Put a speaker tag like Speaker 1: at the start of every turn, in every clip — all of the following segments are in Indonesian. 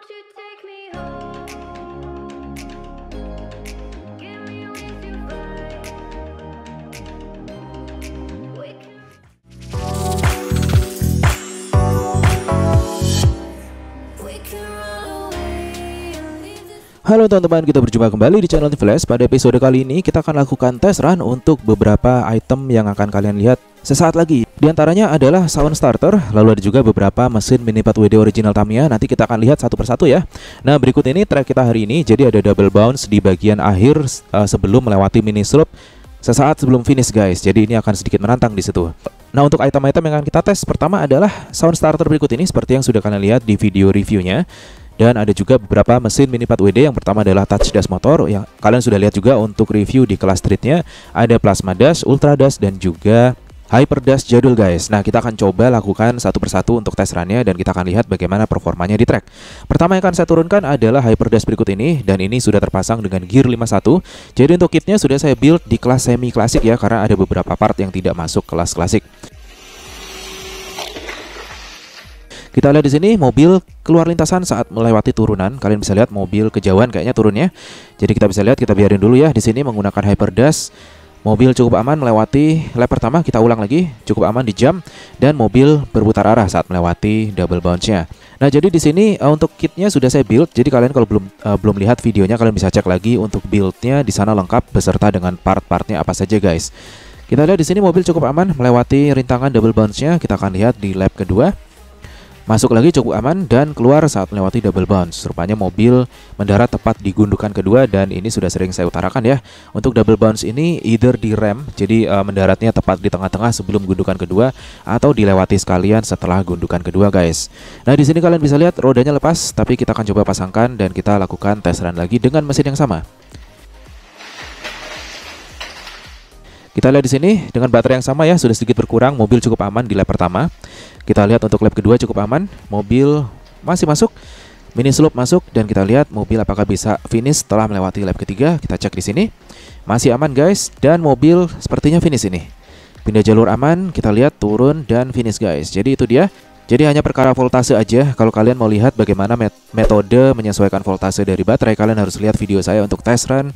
Speaker 1: you take me home? Get me with you right. We can run away and leave this.
Speaker 2: Halo teman-teman, kita berjumpa kembali di channel Flash. Pada episode kali ini kita akan lakukan tes run untuk beberapa item yang akan kalian lihat sesaat lagi. Di antaranya adalah sound starter, lalu ada juga beberapa mesin mini 4WD original Tamiya. Nanti kita akan lihat satu persatu ya. Nah, berikut ini track kita hari ini. Jadi ada double bounce di bagian akhir sebelum melewati mini slope sesaat sebelum finish guys. Jadi ini akan sedikit menantang di situ. Nah, untuk item-item yang akan kita tes pertama adalah sound starter berikut ini seperti yang sudah kalian lihat di video reviewnya. Dan ada juga beberapa mesin mini 4WD. Yang pertama adalah touch dash motor yang kalian sudah lihat juga untuk review di kelas streetnya. Ada plasma dash, ultra dash, dan juga hyper dash jadul guys. Nah, kita akan coba lakukan satu persatu untuk tes runnya dan kita akan lihat bagaimana performanya di track. Pertama yang akan saya turunkan adalah hyper dash berikut ini, dan ini sudah terpasang dengan gear 51. Jadi untuk kitnya sudah saya build di kelas semi klasik ya, karena ada beberapa part yang tidak masuk kelas klasik. Kita lihat di sini mobil keluar lintasan saat melewati turunan. Kalian bisa lihat mobil kejauhan kayaknya turunnya. Jadi kita bisa lihat, kita biarin dulu ya. Di sini menggunakan hyper dash. Mobil cukup aman melewati lap pertama. Kita ulang lagi, cukup aman di jump, dan mobil berputar arah saat melewati double bounce-nya. Nah, jadi di sini untuk kitnya sudah saya build. Jadi kalian kalau belum lihat videonya, kalian bisa cek lagi untuk build-nya di sana lengkap beserta dengan part-partnya apa saja guys. Kita lihat di sini mobil cukup aman melewati rintangan double bounce-nya. Kita akan lihat di lap kedua. Masuk lagi cukup aman dan keluar saat melewati double bounce. Rupanya mobil mendarat tepat di gundukan kedua, dan ini sudah sering saya utarakan ya. Untuk double bounce ini either di rem, jadi mendaratnya tepat di tengah-tengah sebelum gundukan kedua, atau dilewati sekalian setelah gundukan kedua guys. Nah, di sini kalian bisa lihat rodanya lepas, tapi kita akan coba pasangkan dan kita lakukan tes run lagi dengan mesin yang sama. Kita lihat di sini dengan baterai yang sama ya, sudah sedikit berkurang. Mobil cukup aman di lap pertama. Kita lihat untuk lap kedua cukup aman. Mobil masih masuk. Mini slope masuk, dan kita lihat mobil apakah bisa finish setelah melewati lap ketiga. Kita cek di sini. Masih aman guys, dan mobil sepertinya finish ini. Pindah jalur aman, kita lihat turun dan finish guys. Jadi itu dia. Jadi hanya perkara voltase aja. Kalau kalian mau lihat bagaimana metode menyesuaikan voltase dari baterai, kalian harus lihat video saya untuk test run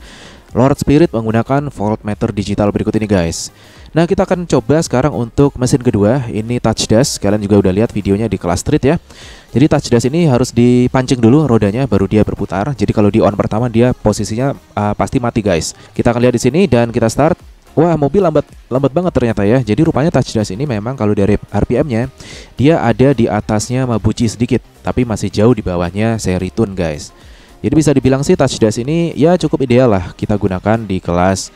Speaker 2: Lord Spirit menggunakan voltmeter digital berikut ini guys. Nah, kita akan coba sekarang untuk mesin kedua. Ini touch dash. Kalian juga udah lihat videonya di kelas street ya. Jadi touch dash ini harus dipancing dulu rodanya baru dia berputar. Jadi kalau di on pertama dia posisinya pasti mati guys. Kita akan lihat di sini dan kita start. Wah, mobil lambat banget ternyata ya. Jadi rupanya touch dash ini memang kalau dari RPM-nya dia ada di atasnya Mabuchi sedikit, tapi masih jauh di bawahnya seri tune guys. Jadi bisa dibilang sih touch dash ini ya cukup ideal lah kita gunakan di kelas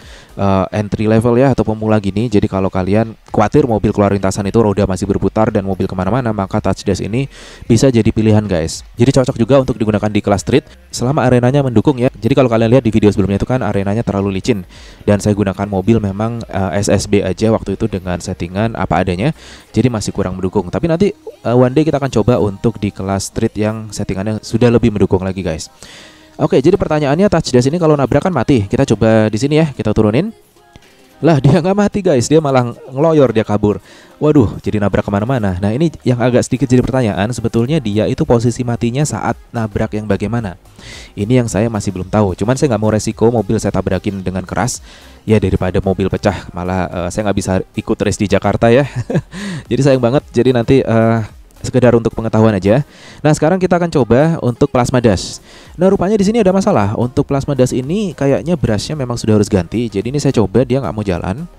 Speaker 2: entry level ya, atau pemula gini. Jadi kalau kalian khawatir mobil keluar lintasan itu roda masih berputar dan mobil kemana-mana, maka touch dash ini bisa jadi pilihan guys. Jadi cocok juga untuk digunakan di kelas street selama arenanya mendukung ya. Jadi kalau kalian lihat di video sebelumnya itu kan arenanya terlalu licin, dan saya gunakan mobil memang SSB aja waktu itu dengan settingan apa adanya. Jadi masih kurang mendukung. Tapi nanti one day kita akan coba untuk di kelas street yang settingannya sudah lebih mendukung lagi guys. Oke, jadi pertanyaannya touch dash ini kalau nabrak kan mati. Kita coba di sini ya, kita turunin. Lah, dia nggak mati guys, dia malah ngeloyor, dia kabur. Waduh, jadi nabrak kemana-mana. Nah, ini yang agak sedikit jadi pertanyaan. Sebetulnya dia itu posisi matinya saat nabrak yang bagaimana? Ini yang saya masih belum tahu. Cuman saya nggak mau resiko mobil saya tabrakin dengan keras. Ya daripada mobil pecah, malah saya nggak bisa ikut race di Jakarta ya. Jadi sayang banget. Jadi nanti sekedar untuk pengetahuan aja. Nah, sekarang kita akan coba untuk plasma dash. Nah, rupanya di sini ada masalah. Untuk plasma dash ini kayaknya brushnya memang sudah harus ganti. Jadi ini saya coba, dia nggak mau jalan.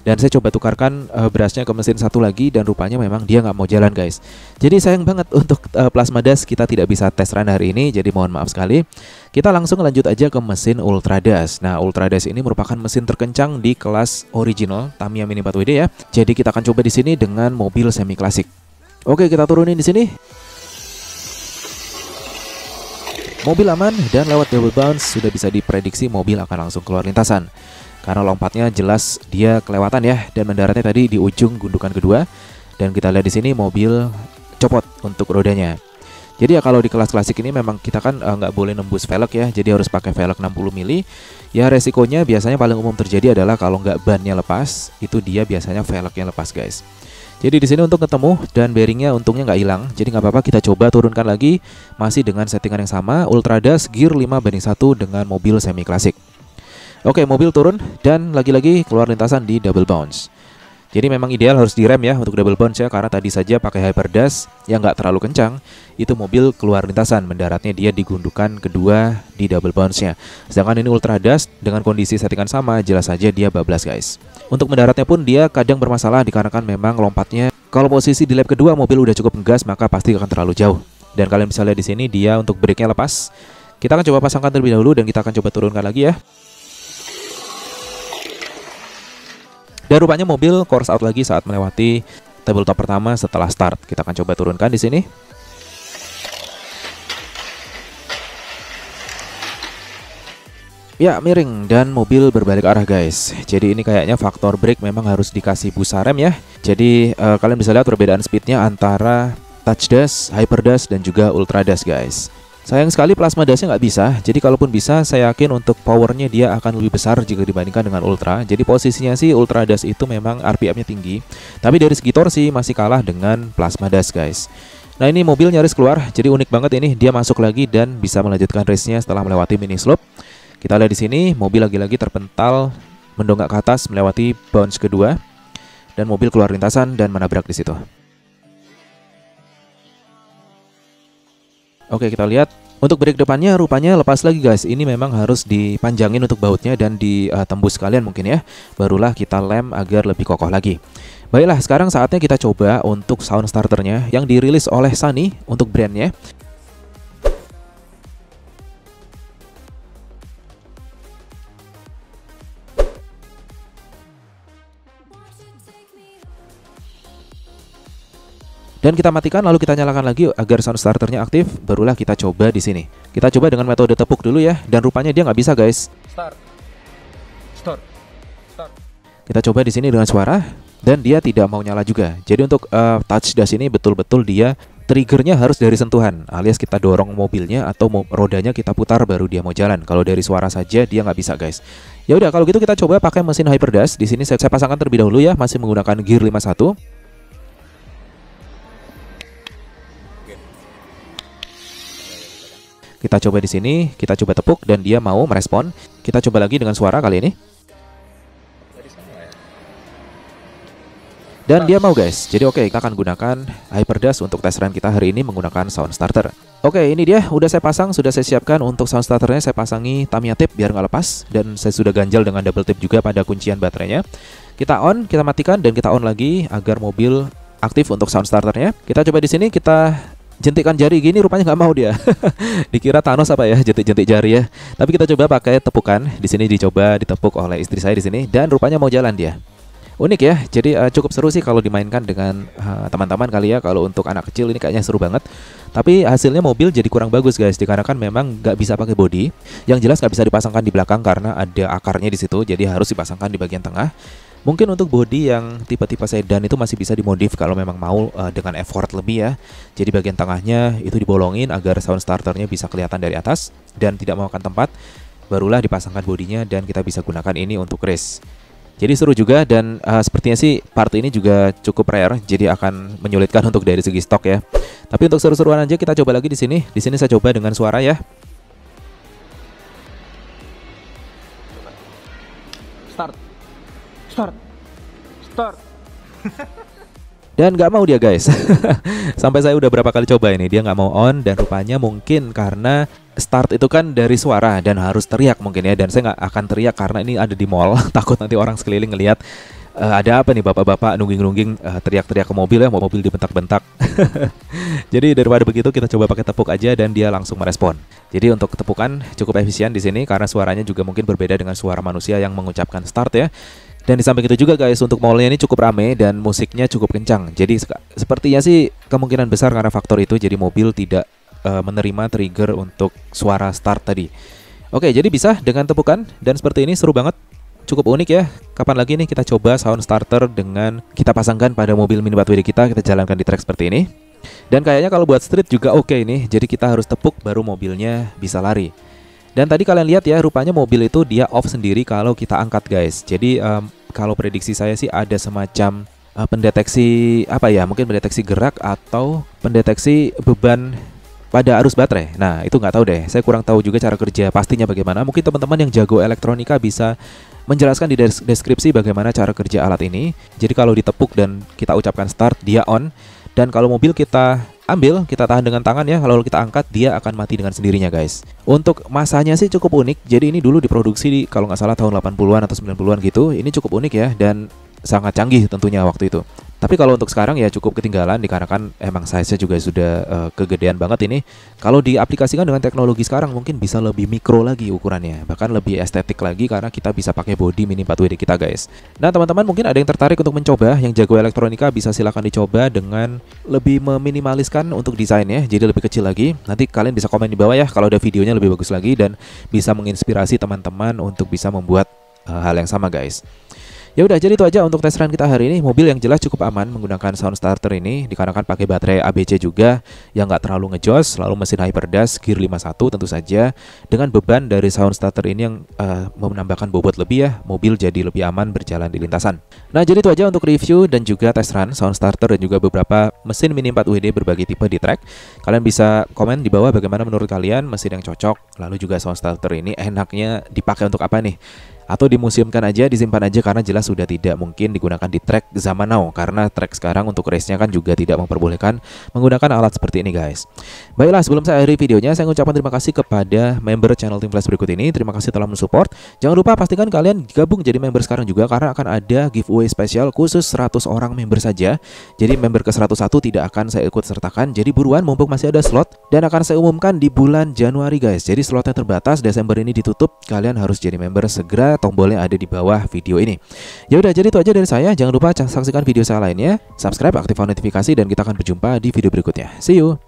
Speaker 2: Dan saya coba tukarkan brushnya ke mesin satu lagi, dan rupanya memang dia nggak mau jalan guys. Jadi sayang banget untuk plasma dash kita tidak bisa tes run hari ini. Jadi mohon maaf sekali. Kita langsung lanjut aja ke mesin ultra dash. Nah, ultra dash ini merupakan mesin terkencang di kelas original Tamiya Mini 4WD ya. Jadi kita akan coba di sini dengan mobil semi klasik. Oke, kita turunin di sini. Mobil aman dan lewat double bounce sudah bisa diprediksi mobil akan langsung keluar lintasan. Karena lompatnya jelas dia kelewatan ya, dan mendaratnya tadi di ujung gundukan kedua. Dan kita lihat di sini mobil copot untuk rodanya. Jadi ya kalau di kelas klasik ini memang kita kan nggak boleh nembus velg ya, jadi harus pakai velg 60 mili. Ya resikonya biasanya paling umum terjadi adalah kalau nggak bannya lepas, itu dia biasanya velgnya lepas guys. Jadi di sini untuk ketemu dan bearingnya untungnya nggak hilang. Jadi nggak apa-apa, kita coba turunkan lagi masih dengan settingan yang sama, Ultra Dash gear 5:1 dengan mobil semi klasik. Oke, mobil turun dan lagi-lagi keluar lintasan di double bounce. Jadi memang ideal harus direm ya untuk double bounce ya, karena tadi saja pakai hyper dash yang nggak terlalu kencang, itu mobil keluar lintasan, mendaratnya dia di gundukan kedua di double bounce-nya. Sedangkan ini Ultra Dash dengan kondisi settingan sama, jelas saja dia bablas guys. Untuk mendaratnya pun dia kadang bermasalah dikarenakan memang lompatnya, kalau posisi di lap kedua mobil udah cukup ngegas maka pasti akan terlalu jauh. Dan kalian bisa lihat di sini dia untuk brake-nya lepas. Kita akan coba pasangkan terlebih dahulu dan kita akan coba turunkan lagi ya. Dan rupanya mobil course out lagi saat melewati tabletop pertama setelah start. Kita akan coba turunkan di sini. Ya, miring dan mobil berbalik arah guys. Jadi ini kayaknya faktor brake memang harus dikasih busa rem ya. Jadi kalian bisa lihat perbedaan speednya antara Touch Dash, Hyper Dash dan juga Ultra Dash guys. Sayang sekali plasma dashnya nggak bisa. Jadi kalaupun bisa, saya yakin untuk powernya dia akan lebih besar jika dibandingkan dengan Ultra. Jadi posisinya sih Ultra Dash itu memang RPM-nya tinggi, tapi dari segi torsi masih kalah dengan plasma dash guys. Nah ini mobil nyaris keluar. Jadi unik banget ini, dia masuk lagi dan bisa melanjutkan race-nya setelah melewati mini slope. Kita lihat di sini mobil lagi-lagi terpental mendongak ke atas melewati bounce kedua dan mobil keluar lintasan dan menabrak di situ. Oke, kita lihat untuk brake depannya rupanya lepas lagi guys. Ini memang harus dipanjangin untuk bautnya dan ditembus sekalian mungkin ya. Barulah kita lem agar lebih kokoh lagi. Baiklah, sekarang saatnya kita coba untuk sound starternya yang dirilis oleh Sunny untuk brandnya. Dan kita matikan lalu kita nyalakan lagi agar sound starternya aktif. Barulah kita coba di sini. Kita coba dengan metode tepuk dulu ya. Dan rupanya dia nggak bisa guys.
Speaker 3: Start.
Speaker 2: Kita coba di sini dengan suara dan dia tidak mau nyala juga. Jadi untuk touch dash ini betul-betul dia triggernya harus dari sentuhan, alias kita dorong mobilnya atau rodanya kita putar baru dia mau jalan. Kalau dari suara saja dia nggak bisa guys. Ya udah kalau gitu kita coba pakai mesin Hyper Dash. Di sini saya pasangkan terlebih dahulu ya, masih menggunakan gear 51. Kita coba di sini, kita coba tepuk dan dia mau merespon. Kita coba lagi dengan suara kali ini. Dan dia mau guys. Jadi oke, kita akan gunakan Hyper Dash untuk tes run kita hari ini menggunakan sound starter. Oke, ini dia udah saya pasang, sudah saya siapkan untuk sound starternya. Saya pasangi Tamiya tape biar nggak lepas dan saya sudah ganjal dengan double tape juga pada kuncian baterainya. Kita on, kita matikan dan kita on lagi agar mobil aktif untuk sound starternya. Kita coba di sini, kita jentikan jari gini, rupanya nggak mau dia. Dikira Thanos apa ya, jentik-jentik jari ya. Tapi kita coba pakai tepukan. Di sini dicoba ditepuk oleh istri saya di sini dan rupanya mau jalan dia. Unik ya. Jadi cukup seru sih kalau dimainkan dengan teman-teman kali ya. Kalau untuk anak kecil ini kayaknya seru banget. Tapi hasilnya mobil jadi kurang bagus guys, dikarenakan memang nggak bisa pakai bodi. Yang jelas nggak bisa dipasangkan di belakang karena ada akarnya di situ. Jadi harus dipasangkan di bagian tengah. Mungkin untuk bodi yang tipe-tipe sedan itu masih bisa dimodif kalau memang mau dengan effort lebih ya. Jadi bagian tengahnya itu dibolongin agar sound starternya bisa kelihatan dari atas dan tidak memakan tempat. Barulah dipasangkan bodinya dan kita bisa gunakan ini untuk race. Jadi seru juga dan sepertinya sih part ini juga cukup rare. Jadi akan menyulitkan untuk dari segi stok ya. Tapi untuk seru-seruan aja kita coba lagi di sini. Di sini saya coba dengan suara ya.
Speaker 3: Start.
Speaker 2: Dan nggak mau dia guys. Sampai saya udah berapa kali coba ini, dia nggak mau on. Dan rupanya mungkin karena start itu kan dari suara dan harus teriak mungkin ya. Dan saya nggak akan teriak karena ini ada di mall. Takut nanti orang sekeliling ngelihat ada apa nih bapak-bapak nungging-nungging teriak-teriak ke mobil ya, mobil dibentak-bentak. Jadi daripada begitu kita coba pakai tepuk aja dan dia langsung merespon. Jadi untuk tepukan cukup efisien di sini karena suaranya juga mungkin berbeda dengan suara manusia yang mengucapkan start ya. Dan di samping itu juga guys, untuk mallnya ini cukup rame dan musiknya cukup kencang. Jadi sepertinya sih kemungkinan besar karena faktor itu jadi mobil tidak menerima trigger untuk suara start tadi. Oke, jadi bisa dengan tepukan dan seperti ini seru banget. Cukup unik ya. Kapan lagi nih kita coba sound starter dengan kita pasangkan pada mobil mini Batwidi kita jalankan di track seperti ini. Dan kayaknya kalau buat street juga oke nih. Jadi kita harus tepuk baru mobilnya bisa lari. Dan tadi kalian lihat ya, rupanya mobil itu dia off sendiri kalau kita angkat guys. Jadi kalau prediksi saya sih ada semacam pendeteksi apa ya, mungkin pendeteksi gerak atau pendeteksi beban pada arus baterai. Nah, itu nggak tahu deh. Saya kurang tahu juga cara kerja pastinya bagaimana. Mungkin teman-teman yang jago elektronika bisa menjelaskan di deskripsi bagaimana cara kerja alat ini. Jadi kalau ditepuk dan kita ucapkan start, dia on. Dan kalau mobil kita ambil, kita tahan dengan tangan ya. Kalau kita angkat, dia akan mati dengan sendirinya guys. Untuk masanya sih cukup unik. Jadi ini dulu diproduksi kalau nggak salah tahun 80-an atau 90-an gitu. Ini cukup unik ya, dan sangat canggih tentunya waktu itu. Tapi kalau untuk sekarang ya cukup ketinggalan dikarenakan emang size-nya juga sudah kegedean banget ini. Kalau diaplikasikan dengan teknologi sekarang mungkin bisa lebih mikro lagi ukurannya, bahkan lebih estetik lagi karena kita bisa pakai bodi Mini 4WD kita guys. Nah teman-teman, mungkin ada yang tertarik untuk mencoba, yang jago elektronika bisa silahkan dicoba dengan lebih meminimaliskan untuk desainnya, jadi lebih kecil lagi. Nanti kalian bisa komen di bawah ya kalau ada videonya lebih bagus lagi dan bisa menginspirasi teman-teman untuk bisa membuat hal yang sama guys. Ya udah, jadi itu aja untuk tes run kita hari ini. Mobil yang jelas cukup aman menggunakan sound starter ini dikarenakan pakai baterai ABC juga yang nggak terlalu ngejos, lalu mesin hyperdash gear 51 tentu saja. Dengan beban dari sound starter ini yang menambahkan bobot lebih ya, mobil jadi lebih aman berjalan di lintasan. Nah, jadi itu aja untuk review dan juga tes run sound starter dan juga beberapa mesin Mini 4WD berbagai tipe di track. Kalian bisa komen di bawah bagaimana menurut kalian mesin yang cocok, lalu juga sound starter ini enaknya dipakai untuk apa nih? Atau dimuseumkan aja, disimpan aja karena jelas sudah tidak mungkin digunakan di track zaman now, karena track sekarang untuk race-nya kan juga tidak memperbolehkan menggunakan alat seperti ini guys. Baiklah, sebelum saya akhiri videonya, saya ucapkan terima kasih kepada member channel Tim Flash berikut ini. Terima kasih telah mensupport. Jangan lupa pastikan kalian gabung jadi member sekarang juga, karena akan ada giveaway spesial khusus 100 orang member saja. Jadi member ke 101 tidak akan saya ikut sertakan. Jadi buruan mumpung masih ada slot, dan akan saya umumkan di bulan Januari guys. Jadi slotnya terbatas, Desember ini ditutup. Kalian harus jadi member segera, tombolnya ada di bawah video ini. Ya udah, jadi itu aja dari saya. Jangan lupa saksikan video saya lainnya, subscribe, aktifkan notifikasi, dan kita akan berjumpa di video berikutnya. See you.